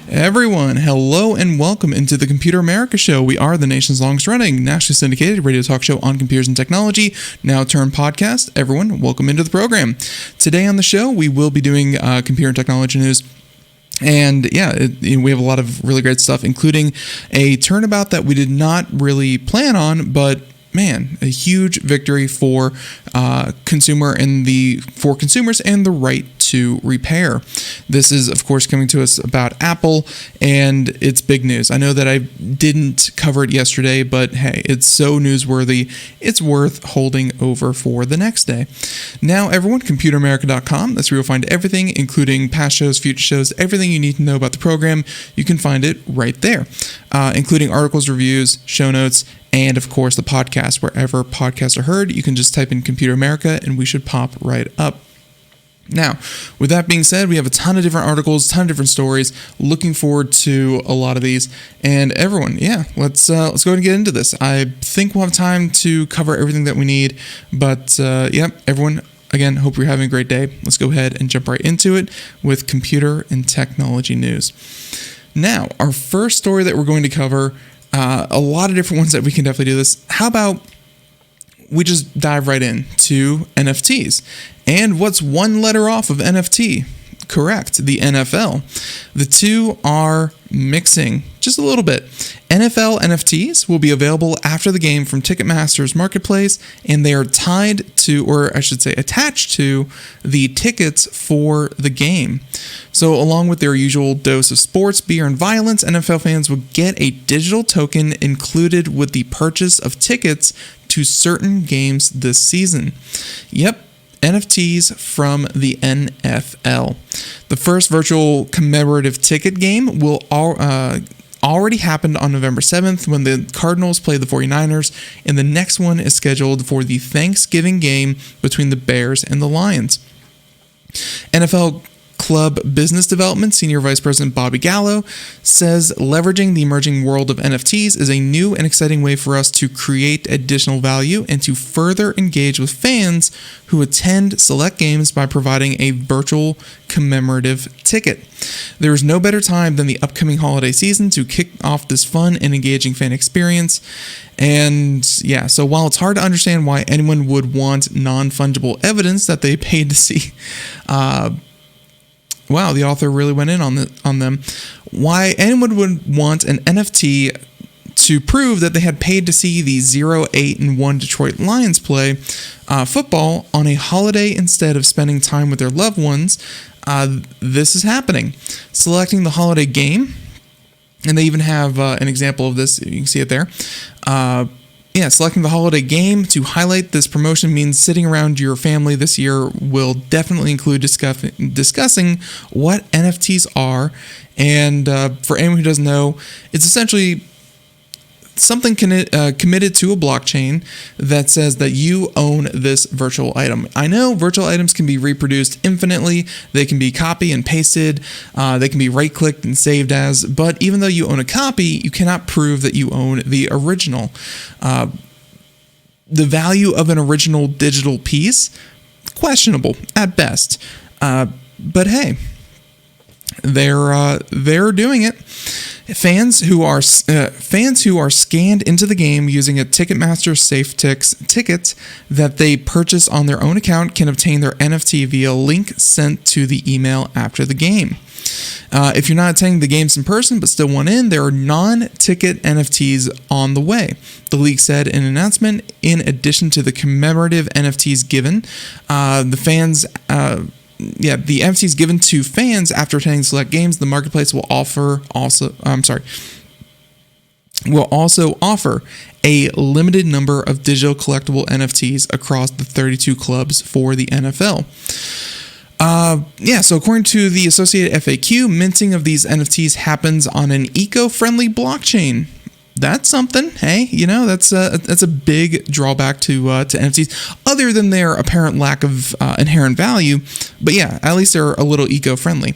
Everyone, hello and welcome into the Computer America Show. We are the nation's longest-running, nationally syndicated radio talk show on computers and technology, now turned podcast. Everyone, welcome into the program. Today on the show, we will be doing computer and technology news. And we have a lot of really great stuff, including a turnabout that we did not really plan on, but man, a huge victory for consumers and the right to repair. This is, of course, coming to us about Apple, and it's big news. I know that I didn't cover it yesterday, but hey, it's so newsworthy, it's worth holding over for the next day. Now, everyone, computeramerica.com, that's where you'll find everything, including past shows, future shows, everything you need to know about the program. You can find it right there, including articles, reviews, show notes, and of course the podcast. Wherever podcasts are heard, you can just type in Computer America and we should pop right up. Now, with that being said, we have a ton of different articles, ton of different stories. Looking forward to a lot of these. And everyone, let's go ahead and get into this. I think we'll have time to cover everything that we need. But everyone, again, hope you're having a great day. Let's go ahead and jump right into it with computer and technology news. Now, our first story that we're going to cover, a lot of different ones that we can definitely do this. How about we just dive right in to NFTs? And what's one letter off of NFT? Correct, the NFL. The two are mixing just a little bit. NFL NFTs will be available after the game from Ticketmaster's marketplace, and they are tied to, or I should say attached to, the tickets for the game. So along with their usual dose of sports, beer, and violence, NFL fans will get a digital token included with the purchase of tickets to certain games this season. Yep. NFTs from the NFL. The first virtual commemorative ticket game will already happened on November 7th when the Cardinals play the 49ers, and the next one is scheduled for the Thanksgiving game between the Bears and the Lions. NFL Club Business Development Senior Vice President Bobby Gallo says leveraging the emerging world of NFTs is a new and exciting way for us to create additional value and to further engage with fans who attend select games by providing a virtual commemorative ticket. There is no better time than the upcoming holiday season to kick off this fun and engaging fan experience. And so while it's hard to understand why anyone would want non-fungible evidence that they paid to see, wow, the author really went in on them. Why anyone would want an NFT to prove that they had paid to see the 0-8-1 Detroit Lions play football on a holiday instead of spending time with their loved ones. This is happening. Selecting the holiday game, and they even have an example of this. You can see it there. Selecting the holiday game to highlight this promotion means sitting around your family this year will definitely include discussing what NFTs are. And for anyone who doesn't know, it's essentially something committed to a blockchain that says that you own this virtual item. I know virtual items can be reproduced infinitely. They can be copy and pasted. They can be right-clicked and saved as. But even though you own a copy, you cannot prove that you own the original. The value of an original digital piece, questionable at best. But hey, they're doing it. Fans who are scanned into the game using a Ticketmaster SafeTix ticket that they purchase on their own account can obtain their NFT via a link sent to the email after the game. If you're not attending the games in person but still want in, there are non-ticket NFTs on the way. The league said in an announcement, in addition to the commemorative NFTs given, the NFTs given to fans after attending select games, the marketplace will also offer a limited number of digital collectible NFTs across the 32 clubs for the NFL. So according to the Associated FAQ, minting of these NFTs happens on an eco-friendly blockchain. That's something. Hey, that's a big drawback to NFTs, other than their apparent lack of inherent value. But at least they're a little eco-friendly.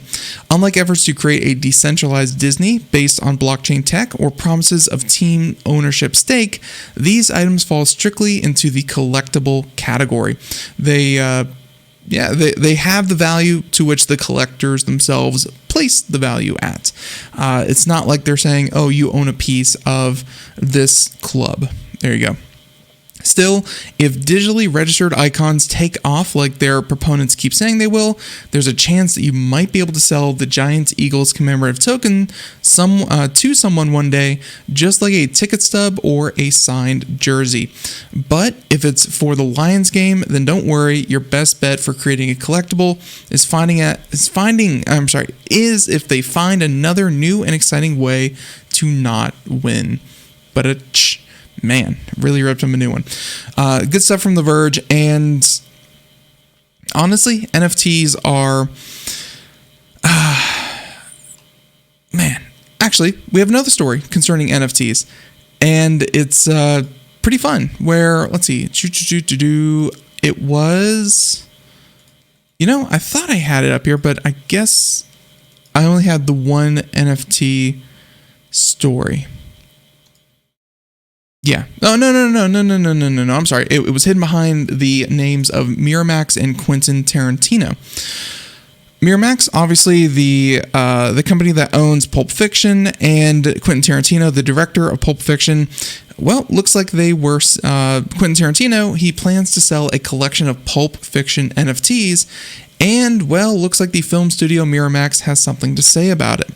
Unlike efforts to create a decentralized Disney based on blockchain tech or promises of team ownership stake, these items fall strictly into the collectible category. They have the value to which the collectors themselves place place the value at. It's not like they're saying, oh, you own a piece of this club. There you go. Still, if digitally registered icons take off like their proponents keep saying they will, there's a chance that you might be able to sell the Giants Eagles commemorative token to someone one day, just like a ticket stub or a signed jersey. But if it's for the Lions game, then don't worry. Your best bet for creating a collectible is if they find another new and exciting way to not win. But man, really ripped him a new one. Good stuff from The Verge, and honestly, NFTs are... man, actually, we have another story concerning NFTs, and it's pretty fun, where, let's see, it was... I thought I had it up here, but I guess I only had the one NFT story. Yeah. Oh, no. I'm sorry. It was hidden behind the names of Miramax and Quentin Tarantino. Miramax, obviously the company that owns Pulp Fiction, and Quentin Tarantino, the director of Pulp Fiction. Well, looks like they were Quentin Tarantino. He plans to sell a collection of Pulp Fiction NFTs, and well, looks like the film studio Miramax has something to say about it.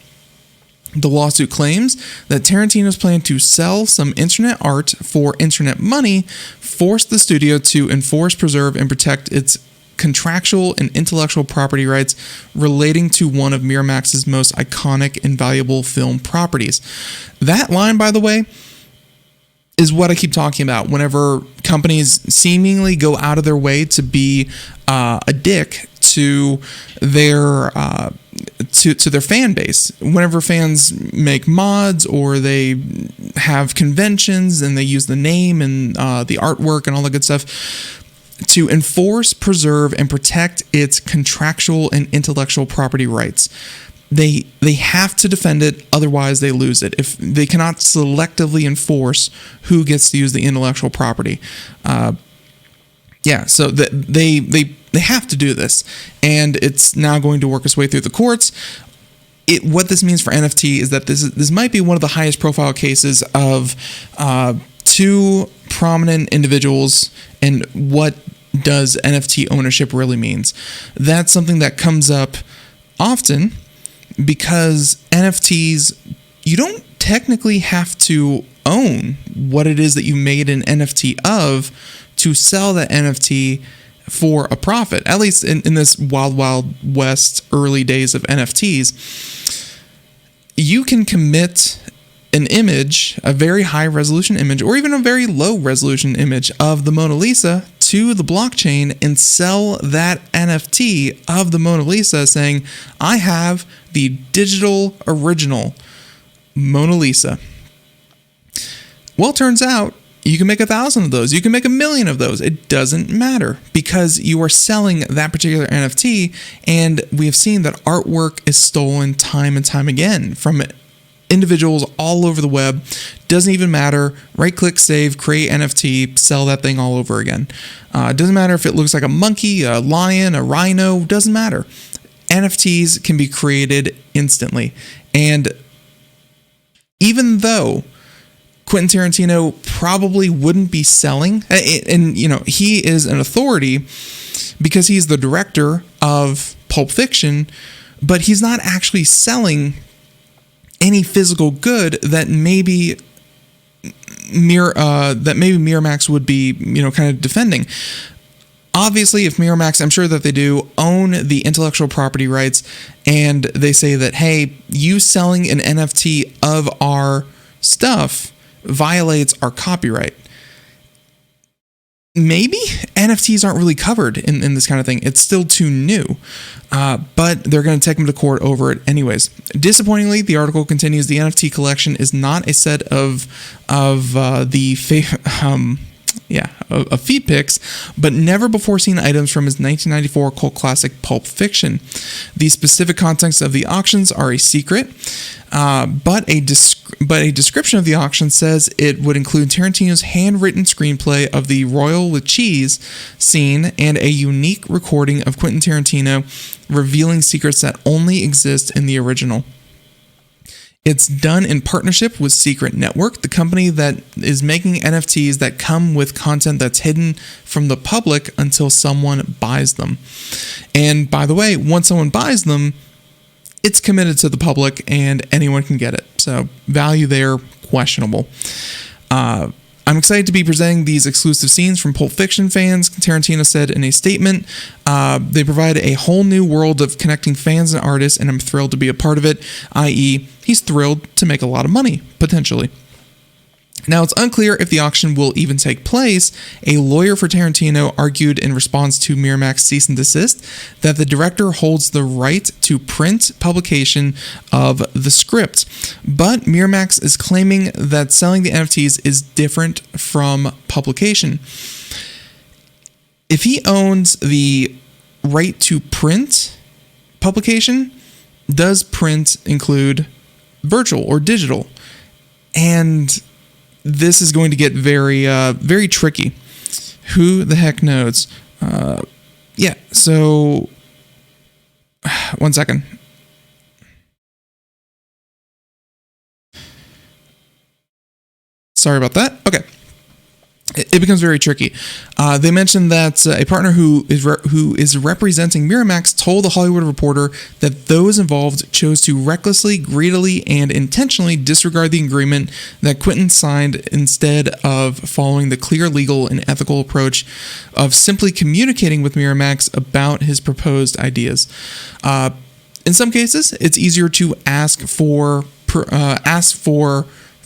The lawsuit claims that Tarantino's plan to sell some internet art for internet money forced the studio to enforce, preserve, and protect its contractual and intellectual property rights relating to one of Miramax's most iconic and valuable film properties. That line, by the way, is what I keep talking about whenever companies seemingly go out of their way to be a dick to their to their fan base. Whenever fans make mods or they have conventions and they use the name and the artwork and all that good stuff to enforce, preserve, and protect its contractual and intellectual property rights. They have to defend it, otherwise they lose it. If they cannot selectively enforce who gets to use the intellectual property. So they have to do this, and it's now going to work its way through the courts. What this means for NFT is that this might be one of the highest profile cases of two prominent individuals and what does NFT ownership really means. That's something that comes up often because NFTs, you don't technically have to own what it is that you made an NFT of to sell that NFT for a profit. At least in this wild west early days of NFTs, you can commit an image, a very high resolution image, or even a very low resolution image of the Mona Lisa to the blockchain and sell that NFT of the Mona Lisa saying, I have the digital original Mona Lisa. Well, it turns out you can make 1,000 of those. You can make 1,000,000 of those. It doesn't matter because you are selling that particular NFT, and we have seen that artwork is stolen time and time again from individuals all over the web. Doesn't even matter. Right click, save, create NFT, sell that thing all over again. Doesn't matter if it looks like a monkey, a lion, a rhino, doesn't matter. NFTs can be created instantly. And even though Quentin Tarantino probably wouldn't be selling, and he is an authority because he's the director of Pulp Fiction, but he's not actually selling any physical good that maybe Miramax would be, kind of defending. Obviously, if Miramax, I'm sure that they do, own the intellectual property rights, and they say that, hey, you selling an NFT of our stuff violates our copyright. Maybe NFTs aren't really covered in this kind of thing. It's still too new, but they're going to take them to court over it anyways. Disappointingly, the article continues, the NFT collection is not a set of of feed pics, but never before seen items from his 1994 cult classic Pulp Fiction. The specific contents of the auctions are a secret, but a description of the auction says it would include Tarantino's handwritten screenplay of the Royal with Cheese scene and a unique recording of Quentin Tarantino revealing secrets that only exist in the original. It's done in partnership with Secret Network, the company that is making NFTs that come with content that's hidden from the public until someone buys them. And by the way, once someone buys them, it's committed to the public and anyone can get it. So value there, questionable. I'm excited to be presenting these exclusive scenes from Pulp Fiction fans, Tarantino said in a statement. They provide a whole new world of connecting fans and artists, and I'm thrilled to be a part of it, i.e., he's thrilled to make a lot of money, potentially. Now, it's unclear if the auction will even take place. A lawyer for Tarantino argued in response to Miramax cease and desist that the director holds the right to print publication of the script. But Miramax is claiming that selling the NFTs is different from publication. If he owns the right to print publication, does print include virtual or digital? And this is going to get very, very tricky. Who the heck knows? So 1 second. Sorry about that. Okay. It becomes very tricky. They mentioned that a partner who is representing Miramax told the Hollywood Reporter that those involved chose to recklessly, greedily, and intentionally disregard the agreement that Quentin signed instead of following the clear legal and ethical approach of simply communicating with Miramax about his proposed ideas. In some cases, it's easier to ask for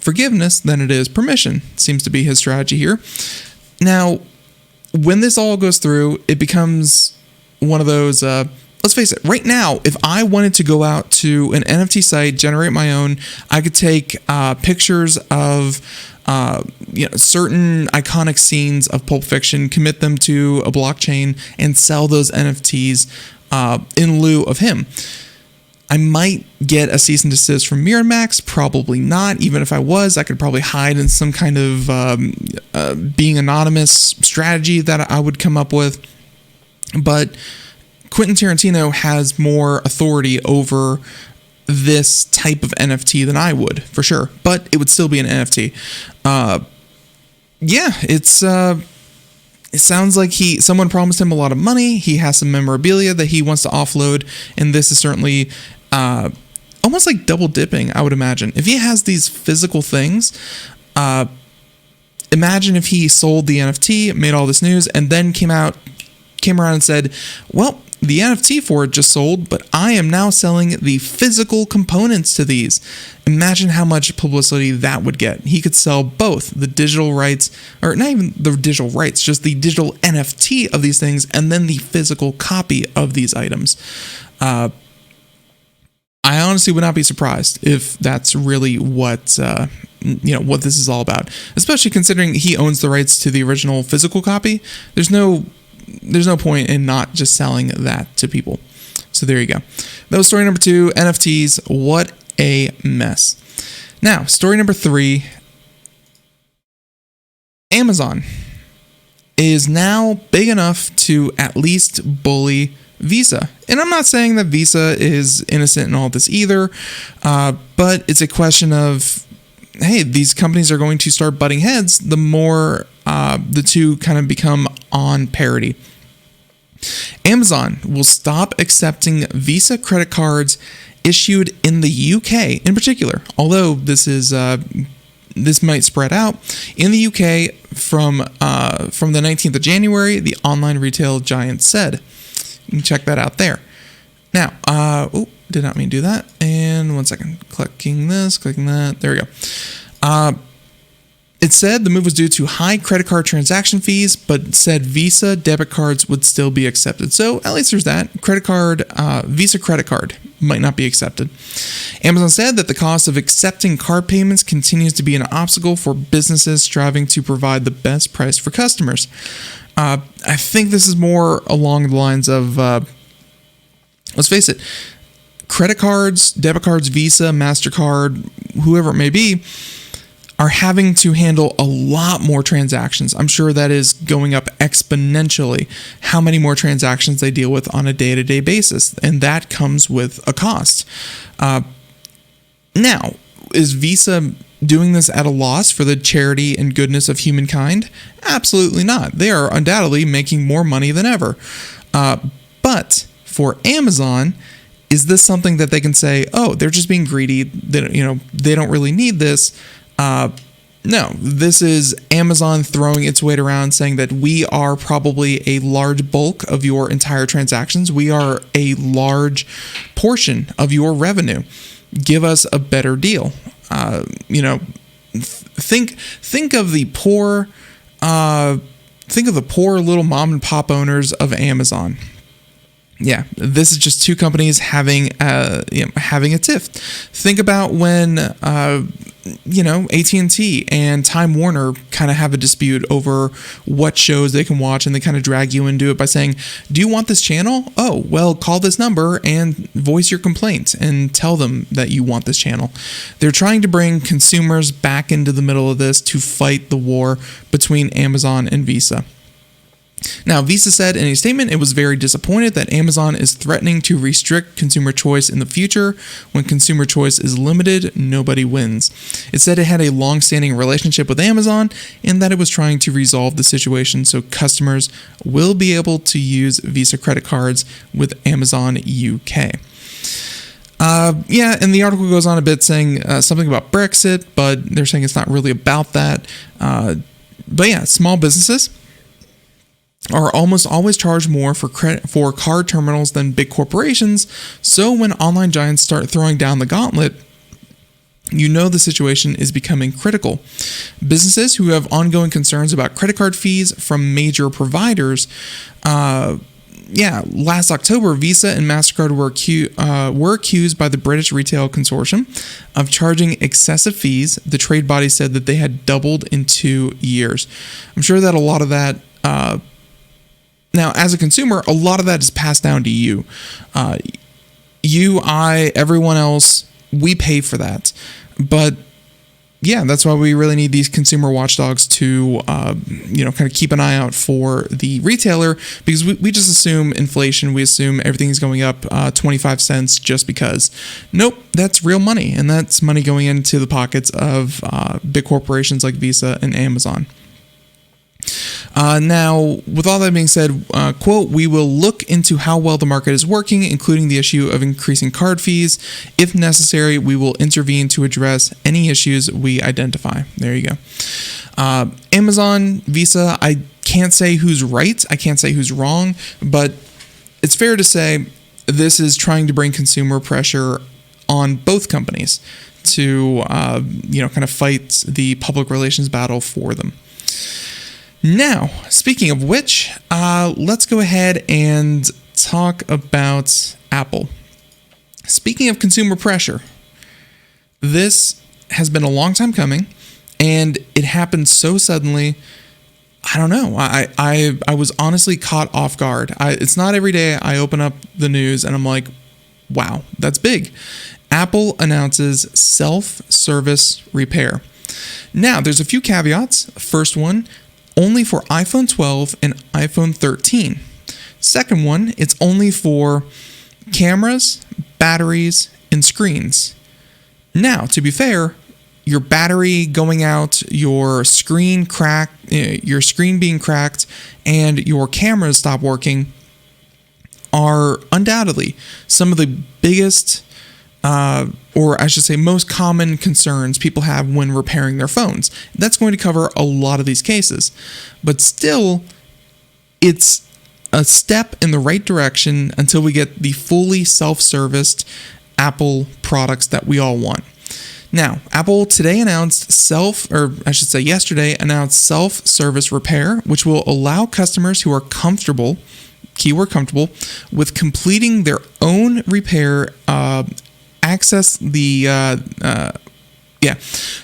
forgiveness than it is permission. Seems to be his strategy here. Now, when this all goes through, it becomes one of those, let's face it, right now, if I wanted to go out to an NFT site, generate my own, I could take pictures of certain iconic scenes of Pulp Fiction, commit them to a blockchain, and sell those NFTs in lieu of him. I might get a cease and desist from Miramax, probably not. Even if I was, I could probably hide in some kind of being anonymous strategy that I would come up with. But Quentin Tarantino has more authority over this type of NFT than I would, for sure. But it would still be an NFT. It sounds like someone promised him a lot of money. He has some memorabilia that he wants to offload, and this is certainly almost like double dipping, I would imagine. If he has these physical things, imagine if he sold the NFT, made all this news, and then came around and said, well, the NFT for it just sold, but I am now selling the physical components to these. Imagine how much publicity that would get. He could sell both the digital rights, or not even the digital rights, just the digital NFT of these things, and then the physical copy of these items. I honestly would not be surprised if that's really what this is all about, especially considering he owns the rights to the original physical copy. There's no point in not just selling that to people. So there you go. That was story number 2, NFTs. What a mess. Now, story number 3, Amazon is now big enough to at least bully Visa. And I'm not saying that Visa is innocent in all this either, but it's a question of, hey, these companies are going to start butting heads the more the two kind of become on parity. Amazon will stop accepting Visa credit cards issued in the UK in particular, although this might spread out. In the UK, from the 19th of January, the online retail giant said. You can check that out there. Now, did not mean to do that. And 1 second. Clicking this, clicking that. There we go. It said the move was due to high credit card transaction fees, but said Visa debit cards would still be accepted. So at least there's that. Visa credit card might not be accepted. Amazon said that the cost of accepting card payments continues to be an obstacle for businesses striving to provide the best price for customers. I think this is more along the lines of, let's face it, credit cards, debit cards, Visa, MasterCard, whoever it may be, are having to handle a lot more transactions. I'm sure that is going up exponentially, how many more transactions they deal with on a day-to-day basis, and that comes with a cost. Now, is Visa doing this at a loss for the charity and goodness of humankind? Absolutely not. They are undoubtedly making more money than ever. But for Amazon, is this something that they can say, oh, they're just being greedy, they don't really need this? No, this is Amazon throwing its weight around, saying that we are probably a large bulk of your entire transactions. We are a large portion of your revenue. Give us a better deal. Think of the poor little mom and pop owners of Amazon. Yeah, this is just two companies having a tiff. Think about when AT&T and Time Warner kind of have a dispute over what shows they can watch, and they kind of drag you into it by saying, "Do you want this channel? Oh, well, call this number and voice your complaint and tell them that you want this channel." They're trying to bring consumers back into the middle of this to fight the war between Amazon and Visa. Now, Visa said in a statement it was very disappointed that Amazon is threatening to restrict consumer choice in the future. When consumer choice is limited, nobody wins. It said it had a long-standing relationship with Amazon and that it was trying to resolve the situation so customers will be able to use Visa credit cards with Amazon UK. And the article goes on a bit saying something about Brexit, but they're saying it's not really about that. Small businesses are almost always charged more for card terminals than big corporations, so when online giants start throwing down the gauntlet, the situation is becoming critical. Businesses who have ongoing concerns about credit card fees from major providers, last October, Visa and MasterCard were accused by the British Retail Consortium of charging excessive fees. The trade body said that they had doubled in 2 years. I'm sure that a lot of that now, as a consumer, a lot of that is passed down to you. Everyone else, we pay for that. But yeah, that's why we really need these consumer watchdogs to, kind of keep an eye out for the retailer, because we just assume inflation. We assume everything's going up 25 cents just because. Nope, that's real money. And that's money going into the pockets of big corporations like Visa and Amazon. Now, with all that being said, quote, "We will look into how well the market is working, including the issue of increasing card fees. If necessary, we will intervene to address any issues we identify." There you go. Amazon, Visa, I can't say who's right. I can't say who's wrong, but it's fair to say this is trying to bring consumer pressure on both companies to, kind of fight the public relations battle for them. Now, speaking of which, let's go ahead and talk about Apple. Speaking of consumer pressure, this has been a long time coming, and it happened so suddenly. I don't know. I was honestly caught off guard. It's not every day I open up the news and I'm like, wow, that's big. Apple announces self-service repair. Now, there's a few caveats. First one, only for iPhone 12 and iPhone 13. Second one, it's only for cameras, batteries, and screens. Now, to be fair, your battery going out, your screen being cracked, and your cameras stop working are undoubtedly some of the biggest, or I should say most common concerns people have when repairing their phones. That's going to cover a lot of these cases. But still, it's a step in the right direction until we get the fully self-serviced Apple products that we all want. Now, Apple today announced yesterday announced self-service repair, which will allow customers who are comfortable, keyword comfortable, with completing their own repair,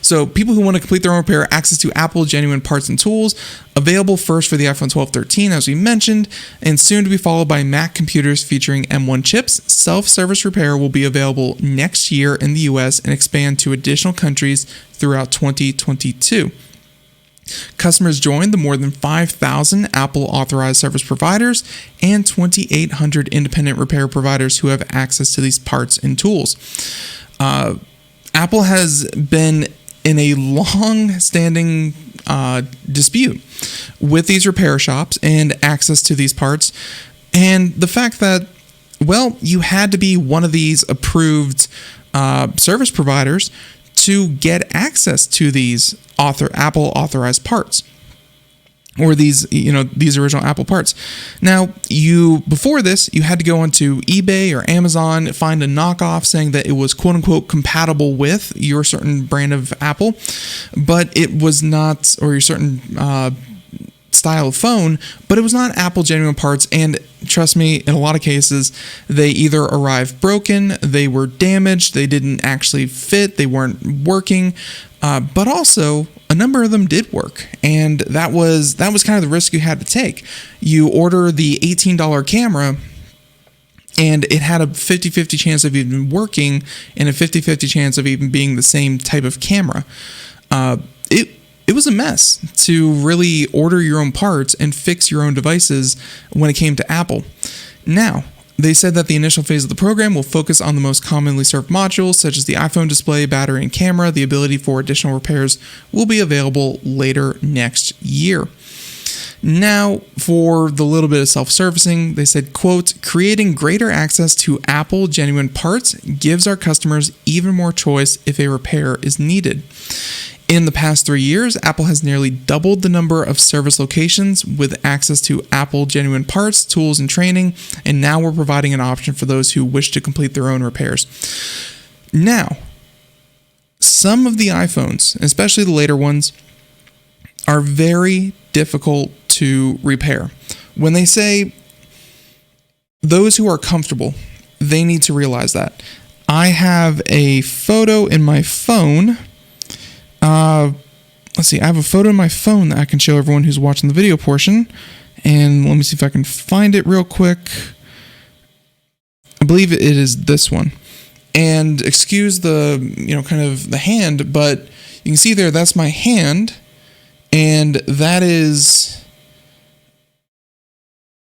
So people who want to complete their own repair, access to Apple genuine parts and tools, available first for the iPhone 12, 13, as we mentioned, and soon to be followed by Mac computers featuring M1 chips. Self-service repair will be available next year in the US and expand to additional countries throughout 2022. Customers joined the more than 5,000 Apple authorized service providers and 2,800 independent repair providers who have access to these parts and tools. Apple has been in a long-standing dispute with these repair shops and access to these parts, and the fact that, well, you had to be one of these approved service providers to get access to these Apple authorized parts, or these original Apple parts. Now, before this, you had to go onto eBay or Amazon, find a knockoff saying that it was quote unquote compatible with your certain brand of Apple, but it was not, or your certain style of phone, but it was not Apple genuine parts. And trust me, in a lot of cases, they either arrived broken, they were damaged, they didn't actually fit, they weren't working, but also a number of them did work, and that was kind of the risk you had to take. You order the $18 camera, and it had a 50-50 chance of even working and a 50-50 chance of even being the same type of camera. It was a mess to really order your own parts and fix your own devices when it came to Apple. Now, they said that the initial phase of the program will focus on the most commonly served modules, such as the iPhone display, battery, and camera. The ability for additional repairs will be available later next year. Now, for the little bit of self-servicing, they said, quote, creating greater access to Apple genuine parts gives our customers even more choice if a repair is needed. In the past 3 years, Apple has nearly doubled the number of service locations with access to Apple genuine parts, tools, and training, and now we're providing an option for those who wish to complete their own repairs. Now, some of the iPhones, especially the later ones, are very difficult to repair. When they say those who are comfortable, they need to realize that. I have a photo in my phone. Let's see, I have a photo in my phone that I can show everyone who's watching the video portion, and let me see if I can find it real quick. I believe it is this one. And excuse the, kind of the hand, but you can see there, that's my hand, and that is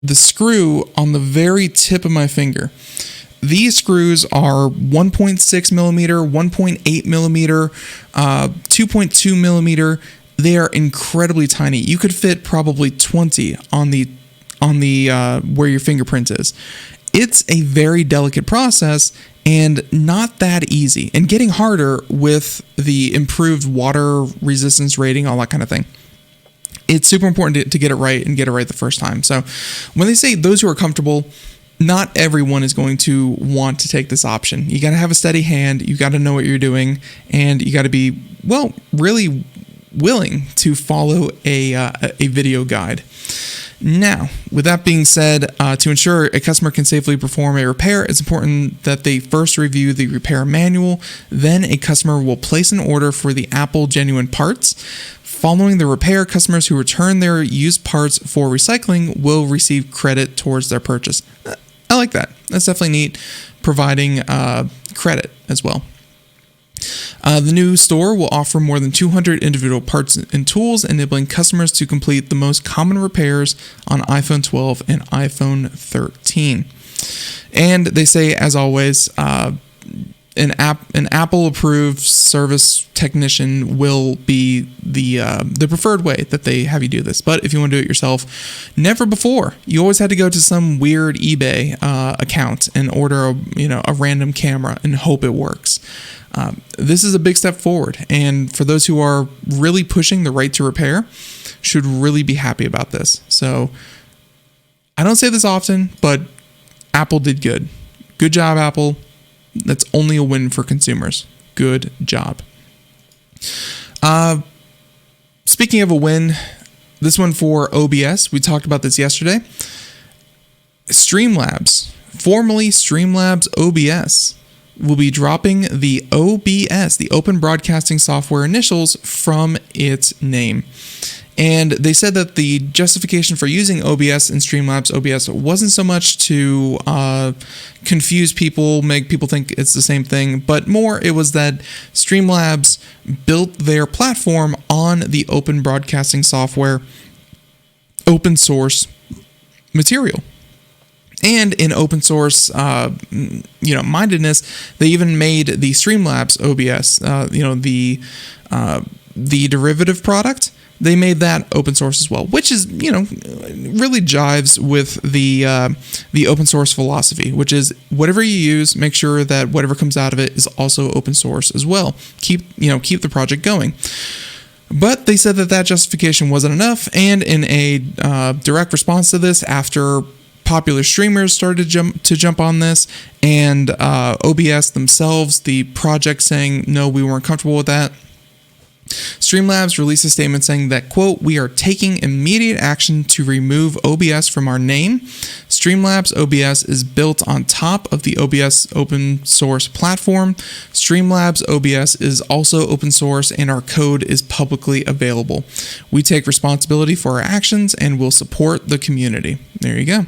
the screw on the very tip of my finger. These screws are 1.6 millimeter, 1.8 millimeter, 2.2 millimeter. They are incredibly tiny. You could fit probably 20 on the where your fingerprint is. It's a very delicate process and not that easy, and getting harder with the improved water resistance rating, all that kind of thing. It's super important to get it right and get it right the first time. So when they say those who are comfortable, not everyone is going to want to take this option. You got to have a steady hand, you got to know what you're doing, and you got to be, really willing to follow a video guide. Now, with that being said, to ensure a customer can safely perform a repair, it's important that they first review the repair manual. Then a customer will place an order for the Apple genuine parts. Following the repair, customers who return their used parts for recycling will receive credit towards their purchase. I like that. That's definitely neat, providing credit as well. The new store will offer more than 200 individual parts and tools, enabling customers to complete the most common repairs on iPhone 12 and iPhone 13. And they say, as always, an Apple-approved service technician will be the preferred way that they have you do this. But if you want to do it yourself, never before. You always had to go to some weird eBay account and order a random camera and hope it works. This is a big step forward, and for those who are really pushing the right to repair, should really be happy about this. So I don't say this often, but Apple did good. Good job, Apple. That's only a win for consumers. Good job. Speaking of a win, this one for OBS, we talked about this yesterday. Streamlabs, formerly Streamlabs OBS, will be dropping the OBS, the Open Broadcasting Software initials, from its name. And they said that the justification for using OBS and Streamlabs OBS wasn't so much to confuse people, make people think it's the same thing, but more it was that Streamlabs built their platform on the Open Broadcasting Software open source material. And in open source, mindedness, they even made the Streamlabs OBS, the derivative product. They made that open source as well, which is, really jives with the open source philosophy, which is whatever you use, make sure that whatever comes out of it is also open source as well. Keep the project going. But they said that justification wasn't enough, and in a direct response to this, after popular streamers started to jump on this, and OBS themselves, the project, saying, no, we weren't comfortable with that, Streamlabs released a statement saying that, quote, "We are taking immediate action to remove OBS from our name. Streamlabs OBS is built on top of the OBS open source platform. Streamlabs OBS is also open source and our code is publicly available. We take responsibility for our actions and will support the community." There you go.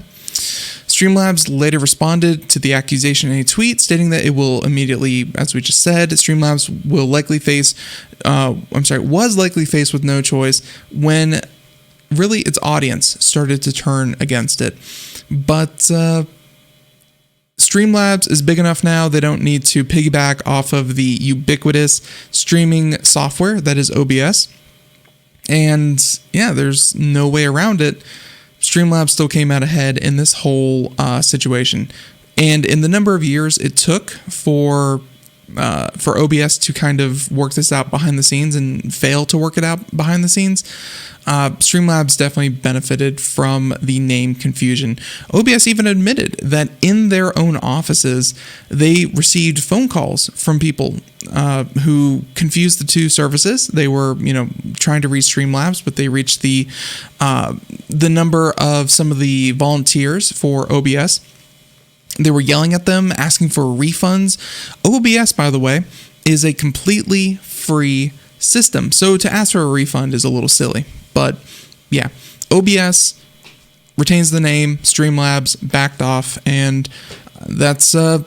Streamlabs later responded to the accusation in a tweet, stating that it will immediately, as we just said, Streamlabs was likely faced with no choice when really its audience started to turn against it. But Streamlabs is big enough now, they don't need to piggyback off of the ubiquitous streaming software that is OBS. And yeah, there's no way around it. Streamlabs still came out ahead in this whole situation. And in the number of years it took for OBS to kind of work this out behind the scenes and fail to work it out behind the scenes, Streamlabs definitely benefited from the name confusion. OBS even admitted that in their own offices, they received phone calls from people who confused the two services. They were, trying to reach Streamlabs, but they reached the number of some of the volunteers for OBS. They were yelling at them, asking for refunds. OBS, by the way, is a completely free system, so to ask for a refund is a little silly. But yeah, OBS retains the name, Streamlabs backed off, and that's a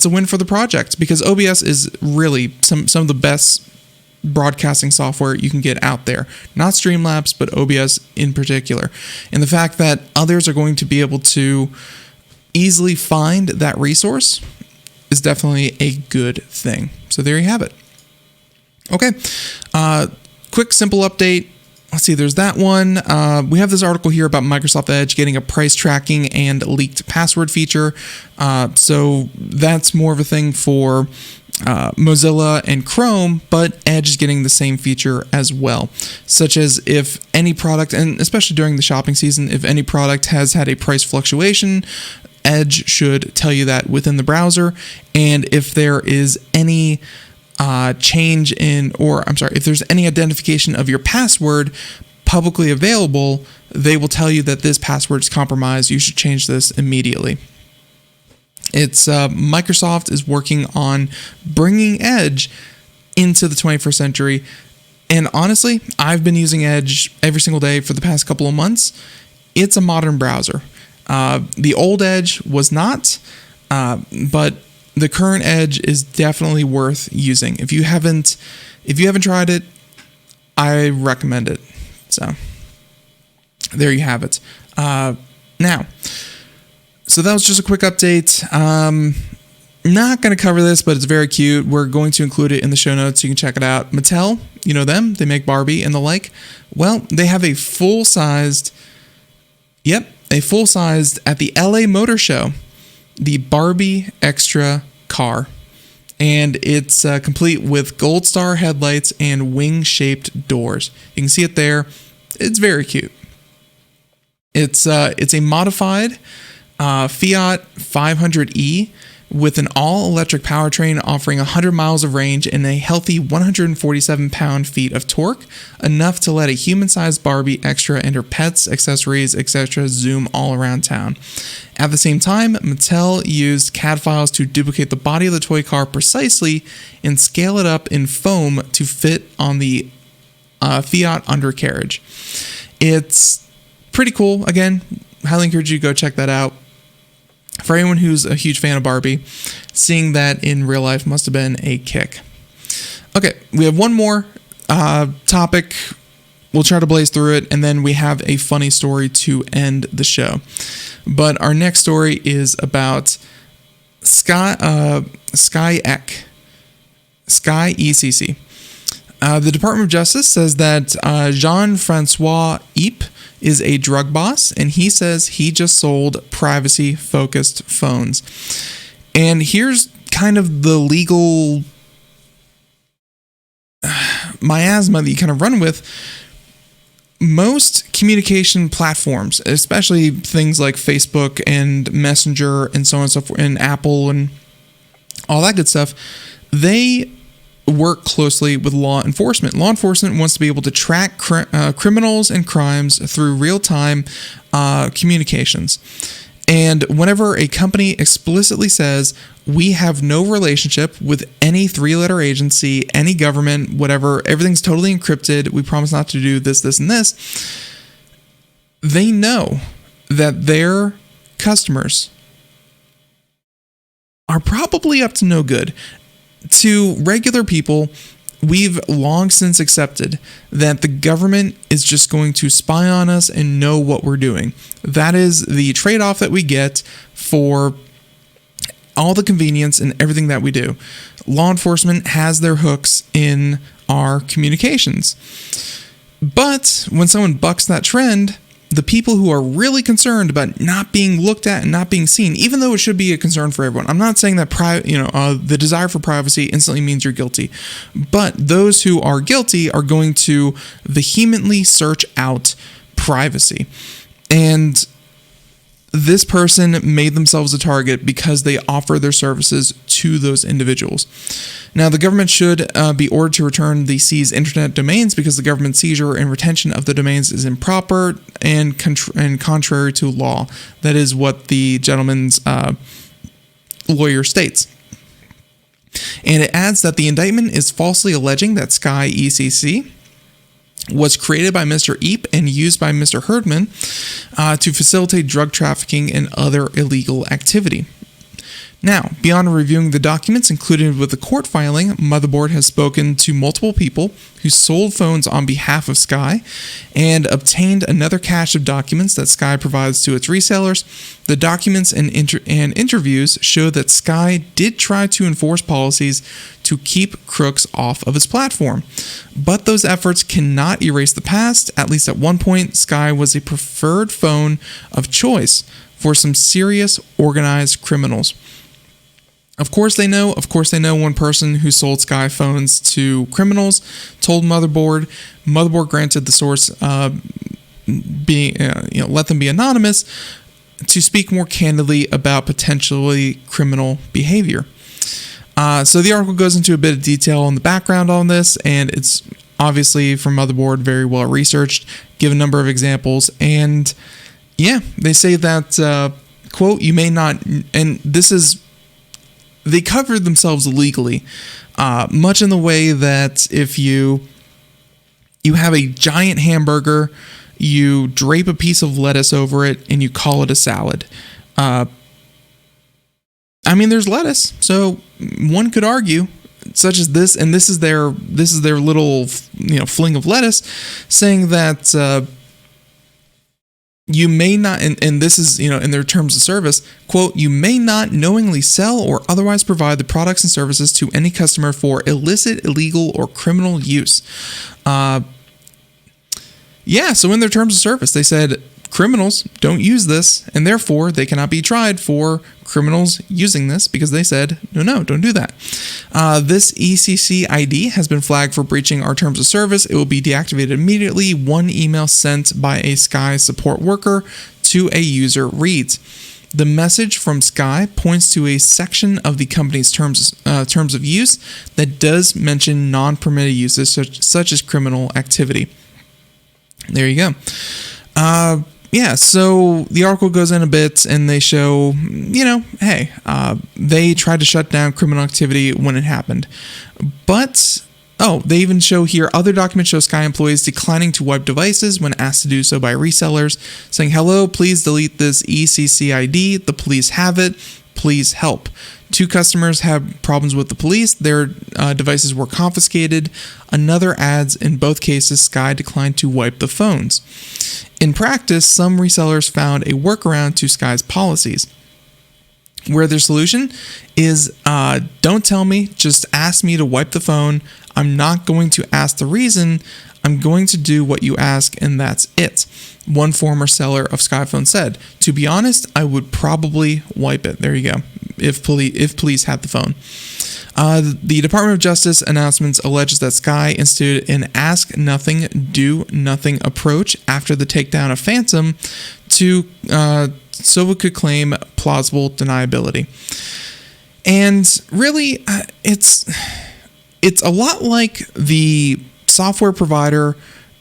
win for the project, because OBS is really some of the best broadcasting software you can get out there. Not Streamlabs, but OBS in particular. And the fact that others are going to be able to easily find that resource is definitely a good thing. So there you have it. Okay, quick, simple update. Let's see, there's that one. We have this article here about Microsoft Edge getting a price tracking and leaked password feature. So that's more of a thing for Mozilla and Chrome, but Edge is getting the same feature as well, such as if any product, and especially during the shopping season, if any product has had a price fluctuation, Edge should tell you that within the browser. And if there is any if there's any identification of your password publicly available, they will tell you that this password is compromised. You should change this immediately. It's Microsoft is working on bringing Edge into the 21st century. And honestly, I've been using Edge every single day for the past couple of months. It's a modern browser. The old Edge was not, but the current Edge is definitely worth using. If you haven't tried it, I recommend it. So there you have it. Now, so that was just a quick update. Not going to cover this, but it's very cute. We're going to include it in the show notes so you can check it out. Mattel, you know them, they make Barbie and the like. Well, they have a full-sized at the LA Motor Show, the Barbie Extra car. And it's complete with gold star headlights and wing-shaped doors. You can see it there. It's very cute. It's a modified Fiat 500e with an all-electric powertrain offering 100 miles of range and a healthy 147 pound-feet of torque, enough to let a human-sized Barbie Extra and her pets, accessories, etc. zoom all around town. At the same time, Mattel used CAD files to duplicate the body of the toy car precisely and scale it up in foam to fit on the Fiat undercarriage. It's pretty cool. Again, highly encourage you to go check that out. For anyone who's a huge fan of Barbie, seeing that in real life must have been a kick. Okay, we have one more topic. We'll try to blaze through it, and then we have a funny story to end the show. But our next story is about Sky ECC. The Department of Justice says that Jean-Francois Ype is a drug boss, and he says he just sold privacy-focused phones. And here's kind of the legal miasma that you kind of run with. Most communication platforms, especially things like Facebook and Messenger and so on and so forth, and Apple and all that good stuff, they work closely with law enforcement. Law enforcement wants to be able to track criminals and crimes through real-time communications. And whenever a company explicitly says, we have no relationship with any three-letter agency, any government, whatever, everything's totally encrypted, we promise not to do this, this, and this, they know that their customers are probably up to no good. To regular people, we've long since accepted that the government is just going to spy on us and know what we're doing. That is the trade-off that we get for all the convenience and everything that we do. Law enforcement has their hooks in our communications. But when someone bucks that trend, the people who are really concerned about not being looked at and not being seen, even though it should be a concern for everyone. I'm not saying that the desire for privacy instantly means you're guilty, but those who are guilty are going to vehemently search out privacy. And this person made themselves a target because they offer their services to those individuals. Now, the government should be ordered to return the seized internet domains because the government seizure and retention of the domains is improper and contrary to law. That is what the gentleman's lawyer states. And it adds that the indictment is falsely alleging that Sky ECC was created by Mr. Ype and used by Mr. Herdman to facilitate drug trafficking and other illegal activity. Now, beyond reviewing the documents included with the court filing, Motherboard has spoken to multiple people who sold phones on behalf of Sky and obtained another cache of documents that Sky provides to its resellers. The documents and interviews show that Sky did try to enforce policies to keep crooks off of its platform. But those efforts cannot erase the past. At least at one point, Sky was a preferred phone of choice for some serious organized criminals. Of course they know one person who sold Sky phones to criminals, told Motherboard. Motherboard granted the source let them be anonymous to speak more candidly about potentially criminal behavior. So the article goes into a bit of detail on the background on this, and it's obviously from Motherboard very well researched, give a number of examples, and yeah, they say that, quote, you may not, and this is, they covered themselves legally, much in the way that if you have a giant hamburger, you drape a piece of lettuce over it, and you call it a salad. I mean, there's lettuce, so one could argue, such as this, and this is their little fling of lettuce, saying that you may not, and this is in their terms of service, quote, you may not knowingly sell or otherwise provide the products and services to any customer for illicit, illegal, or criminal use. So in their terms of service, they said criminals don't use this, and therefore they cannot be tried for criminals using this because they said, no, don't do that. This ECC ID has been flagged for breaching our terms of service. It will be deactivated immediately. One email sent by a Sky support worker to a user reads, The message from Sky points to a section of the company's terms of use that does mention non-permitted uses such as criminal activity. There you go. Yeah, so the article goes in a bit and they show, hey, they tried to shut down criminal activity when it happened. But, they even show here, other documents show Sky employees declining to wipe devices when asked to do so by resellers, saying, hello, please delete this ECC ID, the police have it, please help. 2 customers have problems with the police, their devices were confiscated. Another adds, in both cases, Sky declined to wipe the phones. In practice, some resellers found a workaround to Sky's policies, where their solution is, don't tell me, just ask me to wipe the phone. I'm not going to ask the reason. I'm going to do what you ask, and that's it. One former seller of Sky Phone said, to be honest, I would probably wipe it. There you go. If police had the phone. The Department of Justice announcements alleges that Sky instituted an ask nothing, do nothing approach after the takedown of Phantom so it could claim plausible deniability. And really, it's a lot like the software provider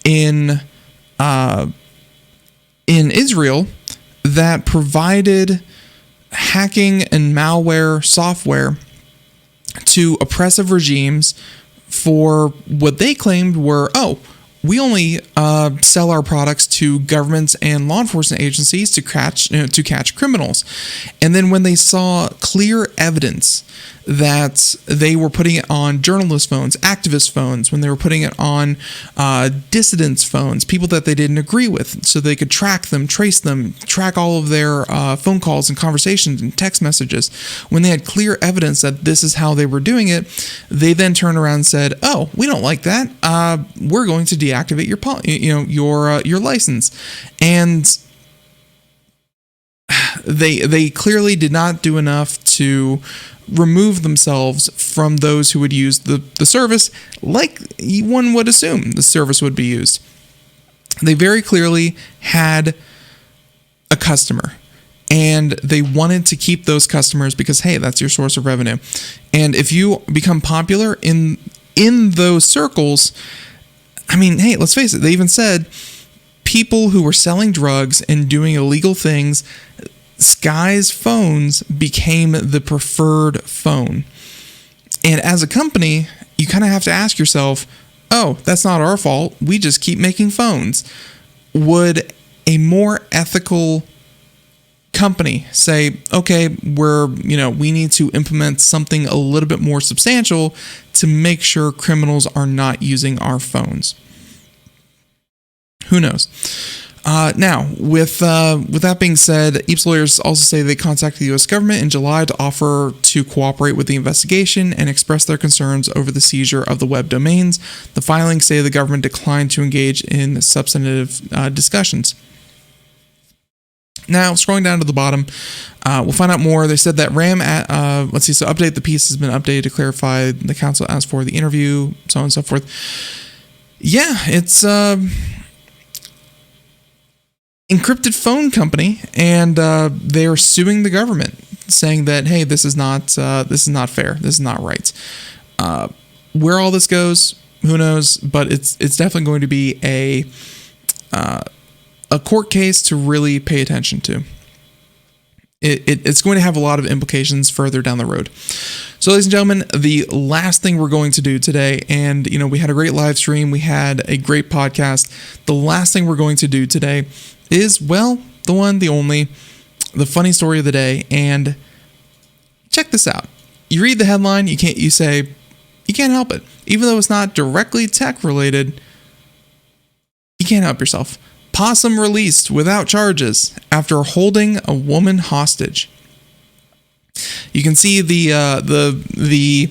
in Israel that provided hacking and malware software to oppressive regimes for what they claimed were, we only sell our products to governments and law enforcement agencies to catch criminals. And then when they saw clear evidence that they were putting it on journalist phones, activist phones, when they were putting it on dissidents' phones, people that they didn't agree with, so they could track them, trace them, track all of their phone calls and conversations and text messages. When they had clear evidence that this is how they were doing it, they then turned around and said, we don't like that. We're going to deactivate your license. And they clearly did not do enough to remove themselves from those who would use the service like one would assume the service would be used. They very clearly had a customer, and they wanted to keep those customers because, hey, that's your source of revenue. And if you become popular in those circles, I mean, hey, let's face it, they even said people who were selling drugs and doing illegal things, Sky's phones became the preferred phone. And as a company, you kind of have to ask yourself, that's not our fault. We just keep making phones. Would a more ethical company say, okay, we need to implement something a little bit more substantial to make sure criminals are not using our phones? Who knows? Now, with that being said, EAP's lawyers also say they contacted the U.S. government in July to offer to cooperate with the investigation and express their concerns over the seizure of the web domains. The filings say the government declined to engage in substantive discussions. Now, scrolling down to the bottom, we'll find out more. They said that update the piece has been updated to clarify the counsel asked for the interview, so on and so forth. Yeah, it's Encrypted phone company, and they are suing the government, saying that, hey, this is not fair, this is not right. Where all this goes, who knows? But it's definitely going to be a court case to really pay attention to. It's going to have a lot of implications further down the road. So, ladies and gentlemen, the last thing we're going to do today, and we had a great live stream, we had a great podcast. The last thing we're going to do today is, the one, the only, the funny story of the day. And check this out. You read the headline, you can't help it. Even though it's not directly tech related, you can't help yourself. Possum released without charges after holding a woman hostage. You can see the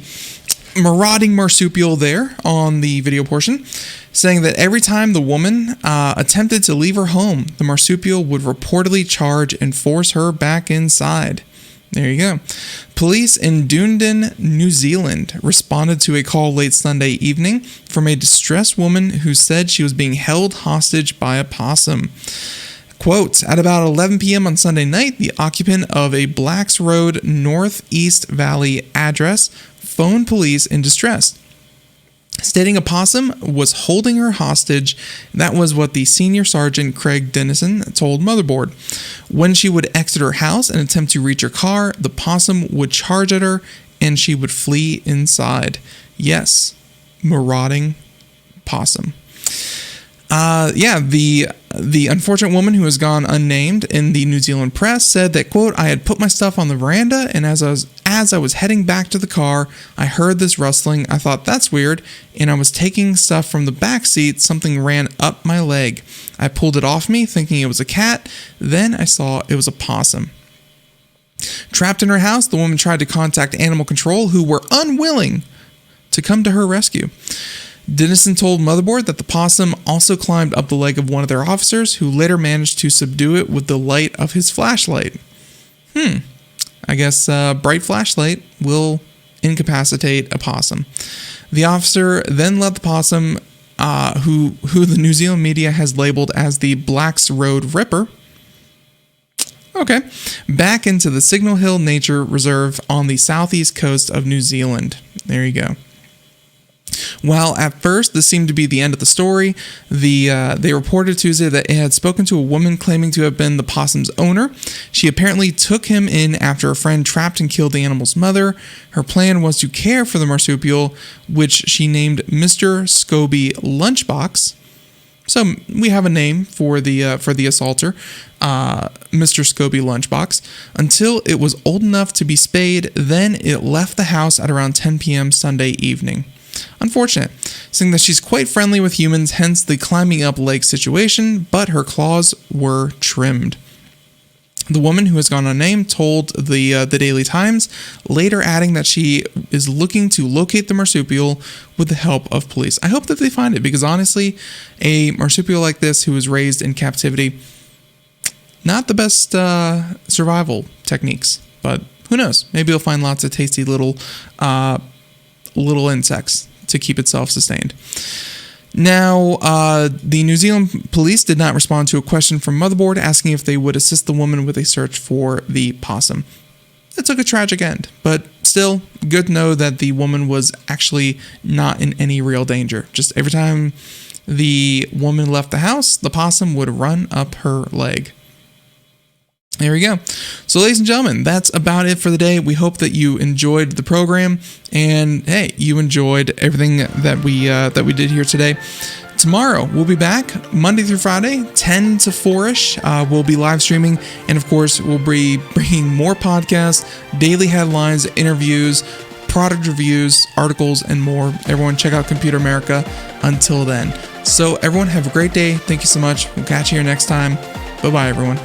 marauding marsupial there on the video portion, saying that every time the woman attempted to leave her home, the marsupial would reportedly charge and force her back inside. There you go. Police in Dunedin, New Zealand, responded to a call late Sunday evening from a distressed woman who said she was being held hostage by a possum. Quote, at about 11 p.m. on Sunday night, the occupant of a Blacks Road Northeast Valley address phoned police in distress, stating a possum was holding her hostage. That was what the senior sergeant Craig Dennison told Motherboard. When she would exit her house and attempt to reach her car, the possum would charge at her and she would flee inside. Yes, marauding possum. The unfortunate woman who has gone unnamed in the New Zealand press said that, quote, I had put my stuff on the veranda, and as I was heading back to the car, I heard this rustling. I thought, that's weird, and I was taking stuff from the back seat. Something ran up my leg. I pulled it off me, thinking it was a cat. Then I saw it was a possum. Trapped in her house, the woman tried to contact animal control, who were unwilling to come to her rescue. Dennison told Motherboard that the possum also climbed up the leg of one of their officers, who later managed to subdue it with the light of his flashlight. I guess bright flashlight will incapacitate a possum. The officer then led the possum, who the New Zealand media has labeled as the Blacks Road Ripper, back into the Signal Hill Nature Reserve on the southeast coast of New Zealand. There you go. While at first this seemed to be the end of the story, they reported Tuesday that it had spoken to a woman claiming to have been the possum's owner. She apparently took him in after a friend trapped and killed the animal's mother. Her plan was to care for the marsupial, which she named Mr. Scobie Lunchbox. So we have a name for the assaulter, Mr. Scobie Lunchbox, until it was old enough to be spayed. Then it left the house at around 10 p.m. Sunday evening. Unfortunate, saying that she's quite friendly with humans, hence the climbing up leg situation, but her claws were trimmed. The woman, who has gone unnamed, told the Daily Times, later adding that she is looking to locate the marsupial with the help of police. I hope that they find it, because honestly, a marsupial like this who was raised in captivity, not the best survival techniques, but who knows? Maybe you'll find lots of tasty little insects to keep itself sustained. Now, the New Zealand police did not respond to a question from Motherboard asking if they would assist the woman with a search for the possum. It took a tragic end, but still good to know that the woman was actually not in any real danger. Just every time the woman left the house, the possum would run up her leg. There we go. So, ladies and gentlemen, that's about it for the day. We hope that you enjoyed the program, and hey, you enjoyed everything that we did here today. Tomorrow we'll be back Monday through Friday, 10 to 4ish. We'll be live streaming, and of course, we'll be bringing more podcasts, daily headlines, interviews, product reviews, articles, and more. Everyone, check out Computer America. Until then, so everyone, have a great day. Thank you so much. We'll catch you here next time. Bye bye, everyone.